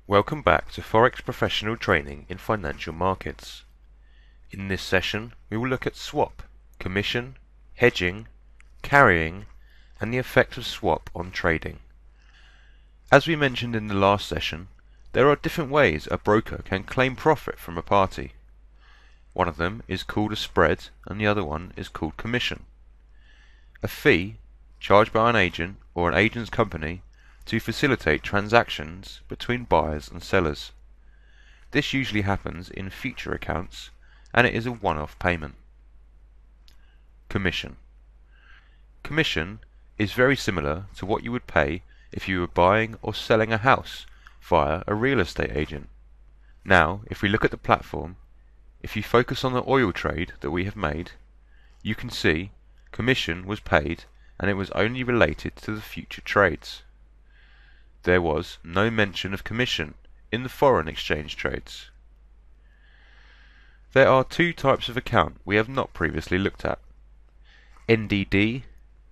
Welcome back to Forex Professional Training in Financial Markets. In this session, we will look at swap, commission, hedging, carrying, and the effect of swap on trading. As we mentioned in the last session, there are different ways a broker can claim profit from a party. One of them is called a spread and the other one is called commission. A fee charged by an agent or an agent's company to facilitate transactions between buyers and sellers. This usually happens in future accounts and it is a one-off payment. Commission. Commission is very similar to what you would pay if you were buying or selling a house via a real estate agent. Now, if we look at the platform, if you focus on the oil trade that we have made, you can see commission was paid and it was only related to the future trades. There was no mention of commission in the foreign exchange trades. There are two types of account we have not previously looked at: NDD,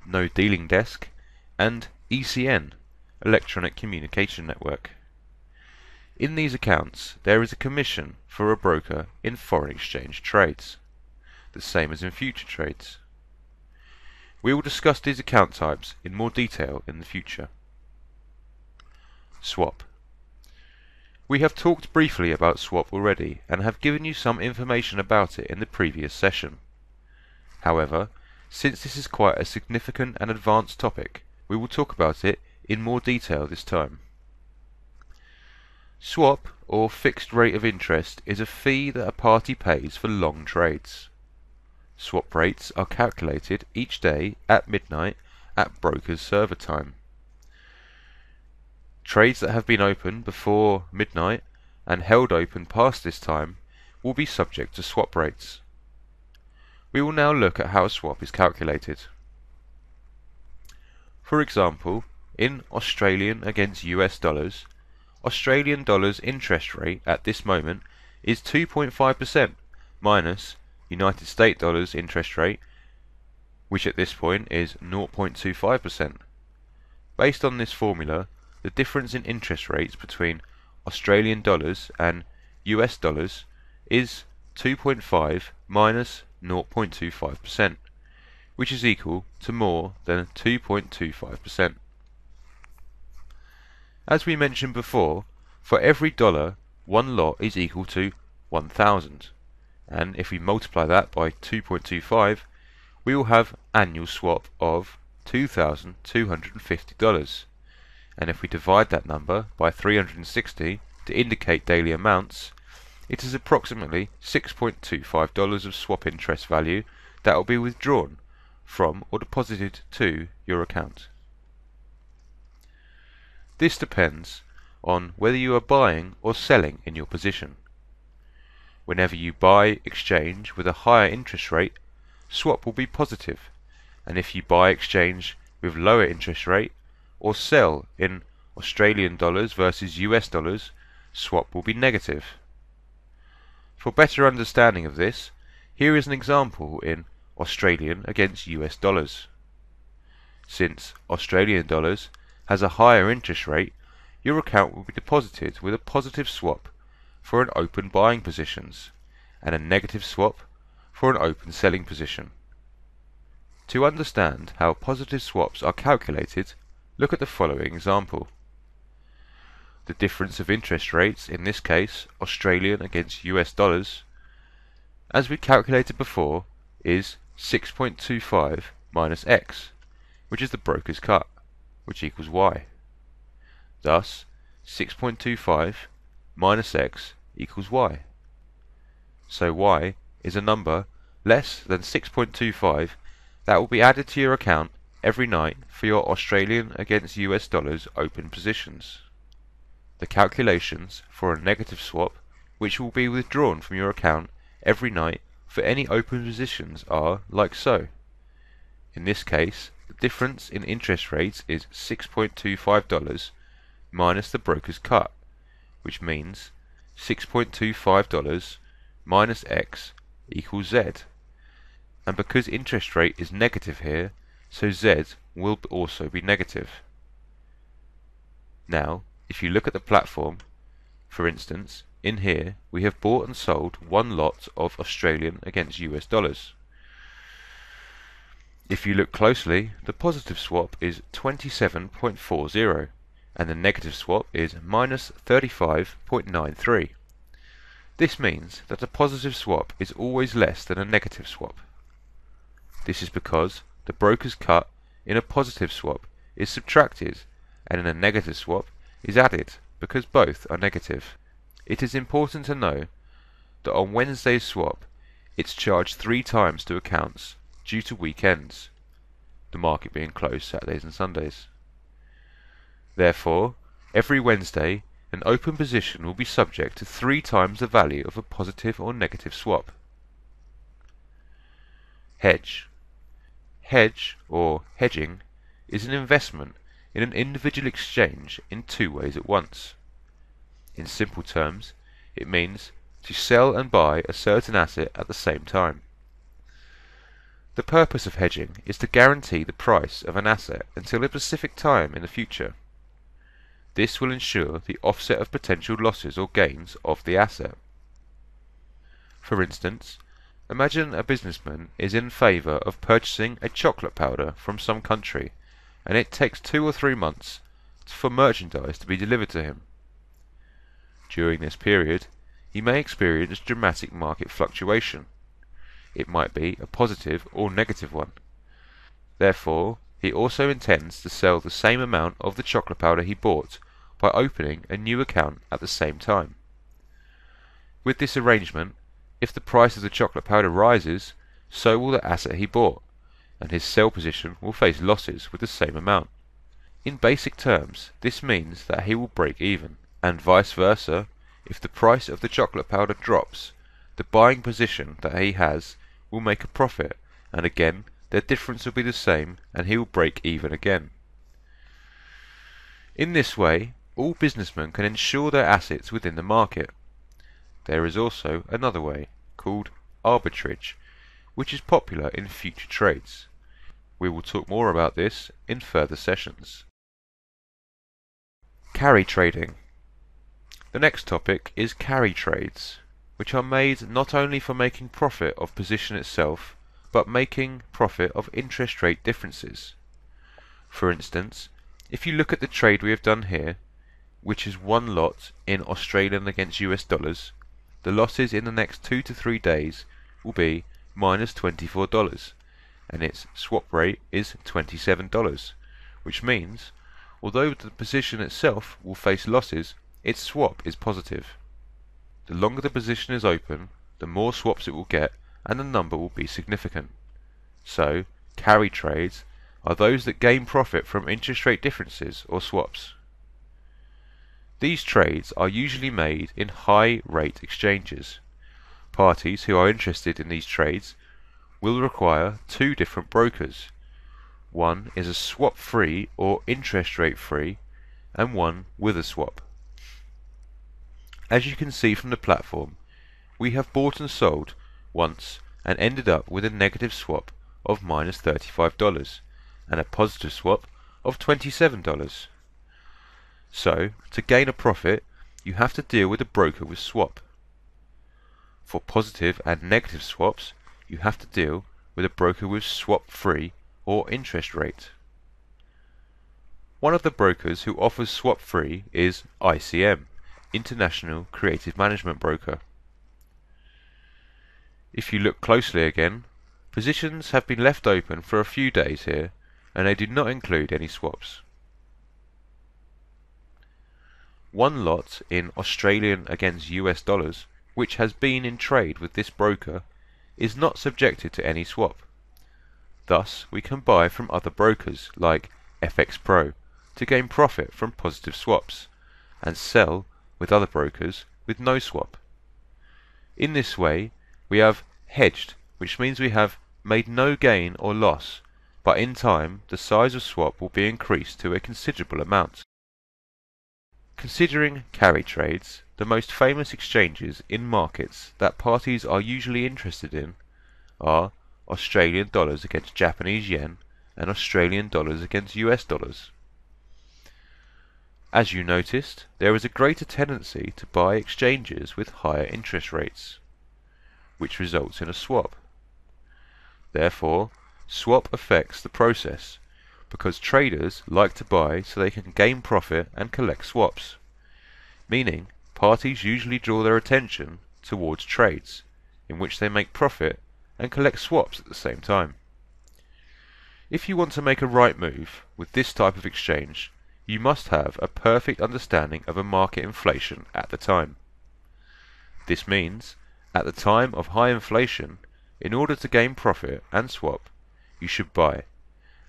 no dealing desk, and ECN, electronic communication network. In these accounts there is a commission for a broker in foreign exchange trades, the same as in future trades. We will discuss these account types in more detail in the future. Swap. We have talked briefly about swap already and have given you some information about it in the previous session. However, since this is quite a significant and advanced topic, we will talk about it in more detail this time. Swap, or fixed rate of interest, is a fee that a party pays for long trades. Swap rates are calculated each day at midnight at broker's server time. Trades that have been open before midnight and held open past this time will be subject to swap rates. We will now look at how a swap is calculated. For example, in Australian against US dollars, Australian dollars interest rate at this moment is 2.5% minus United States dollars interest rate, which at this point is 0.25%. Based on this formula, the difference in interest rates between Australian dollars and US dollars is 2.5 minus 0.25%, which is equal to more than 2.25%. As we mentioned before, for every dollar, one lot is equal to 1,000, and if we multiply that by 2.25, we will have annual swap of $2,250. And if we divide that number by 360 to indicate daily amounts, it is approximately $6.25 of swap interest value that will be withdrawn from or deposited to your account. This depends on whether you are buying or selling in your position. Whenever you buy exchange with a higher interest rate, swap will be positive, and if you buy exchange with lower interest rate or sell in Australian dollars versus US dollars, swap will be negative. For better understanding of this, here is an example in Australian against US dollars. Since Australian dollars has a higher interest rate, your account will be deposited with a positive swap for an open buying positions and a negative swap for an open selling position. To understand how positive swaps are calculated, look at the following example. The difference of interest rates, in this case Australian against US dollars, as we calculated before, is 6.25 minus X, which is the broker's cut, which equals Y. Thus, 6.25 minus X equals Y. So Y is a number less than 6.25 that will be added to your account every night for your Australian against US dollars open positions. The calculations for a negative swap, which will be withdrawn from your account every night for any open positions, are like so. In this case, the difference in interest rates is $6.25 minus the broker's cut, which means $6.25 minus X equals Z. And because interest rate is negative here, so Z will also be negative. Now, if you look at the platform, For instance, in here we have bought and sold one lot of Australian against US dollars. If you look closely, the positive swap is 27.40 and the negative swap is minus 35.93. This means that a positive swap is always less than a negative swap. This is because the broker's cut in a positive swap is subtracted and in a negative swap is added because both are negative. It is important to know that on Wednesday's swap it's charged 3 times to accounts due to weekends, the market being closed Saturdays and Sundays. Therefore, every Wednesday an open position will be subject to 3 times the value of a positive or negative swap. Hedge. Hedge, or hedging, is an investment in an individual exchange in 2 ways at once. In simple terms, it means to sell and buy a certain asset at the same time. The purpose of hedging is to guarantee the price of an asset until a specific time in the future. This will ensure the offset of potential losses or gains of the asset. For instance, imagine a businessman is in favour of purchasing a chocolate powder from some country, and it takes 2 or 3 months for merchandise to be delivered to him. During this period, he may experience dramatic market fluctuation. It might be a positive or negative one. Therefore, he also intends to sell the same amount of the chocolate powder he bought by opening a new account at the same time. With this arrangement, if the price of the chocolate powder rises, so will the asset he bought, and his sell position will face losses with the same amount. In basic terms, this means that he will break even, and vice versa. If the price of the chocolate powder drops, the buying position that he has will make a profit, and again their difference will be the same and he will break even again. In this way, all businessmen can insure their assets within the market. There is also another way, called arbitrage, which is popular in future trades. We will talk more about this in further sessions. Carry trading. The next topic is carry trades, which are made not only for making profit of position itself, but making profit of interest rate differences. For instance, if you look at the trade we have done here, which is one lot in Australian against US dollars, the losses in the next 2 to 3 days will be minus $24, and its swap rate is $27, which means, although the position itself will face losses, its swap is positive. The longer the position is open, the more swaps it will get, and the number will be significant. So, carry trades are those that gain profit from interest rate differences or swaps. These trades are usually made in high rate exchanges. Parties who are interested in these trades will require 2 different brokers. One is a swap free or interest rate free, and one with a swap. As you can see from the platform, we have bought and sold once and ended up with a negative swap of minus $35 and a positive swap of $27. So, to gain a profit, you have to deal with a broker with swap. For positive and negative swaps, you have to deal with a broker with swap free or interest rate. One of the brokers who offers swap free is ICM, International Creative Management Broker. If you look closely again, positions have been left open for a few days here, and they do not include any swaps. One lot in Australian against US dollars, which has been in trade with this broker, is not subjected to any swap. Thus, we can buy from other brokers like FX Pro to gain profit from positive swaps, and sell with other brokers with no swap. In this way, we have hedged, which means we have made no gain or loss, but in time the size of swap will be increased to a considerable amount. Considering carry trades, the most famous exchanges in markets that parties are usually interested in are Australian dollars against Japanese yen and Australian dollars against US dollars. As you noticed, there is a greater tendency to buy exchanges with higher interest rates, which results in a swap. Therefore, swap affects the process, because traders like to buy so they can gain profit and collect swaps, meaning parties usually draw their attention towards trades in which they make profit and collect swaps at the same time. If you want to make a right move with this type of exchange, you must have a perfect understanding of a market inflation at the time. This means, at the time of high inflation, in order to gain profit and swap, you should buy,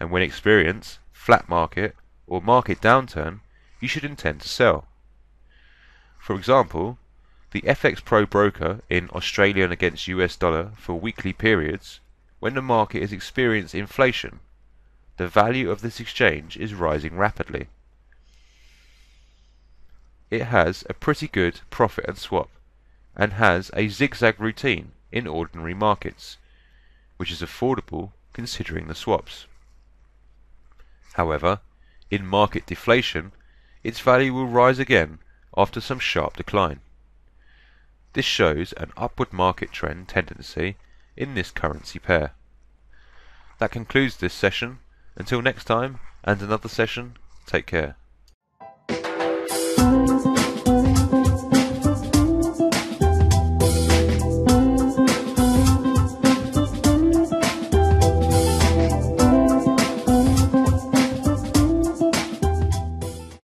and when experience flat market or market downturn, you should intend to sell. For example, the FX Pro broker in Australian against US dollar for weekly periods, when the market is experiencing inflation, the value of this exchange is rising rapidly. It has a pretty good profit and swap, and has a zigzag routine in ordinary markets, which is affordable considering the swaps. However, in market deflation, its value will rise again after some sharp decline. This shows an upward market trend tendency in this currency pair. That concludes this session. Until next time and another session, take care.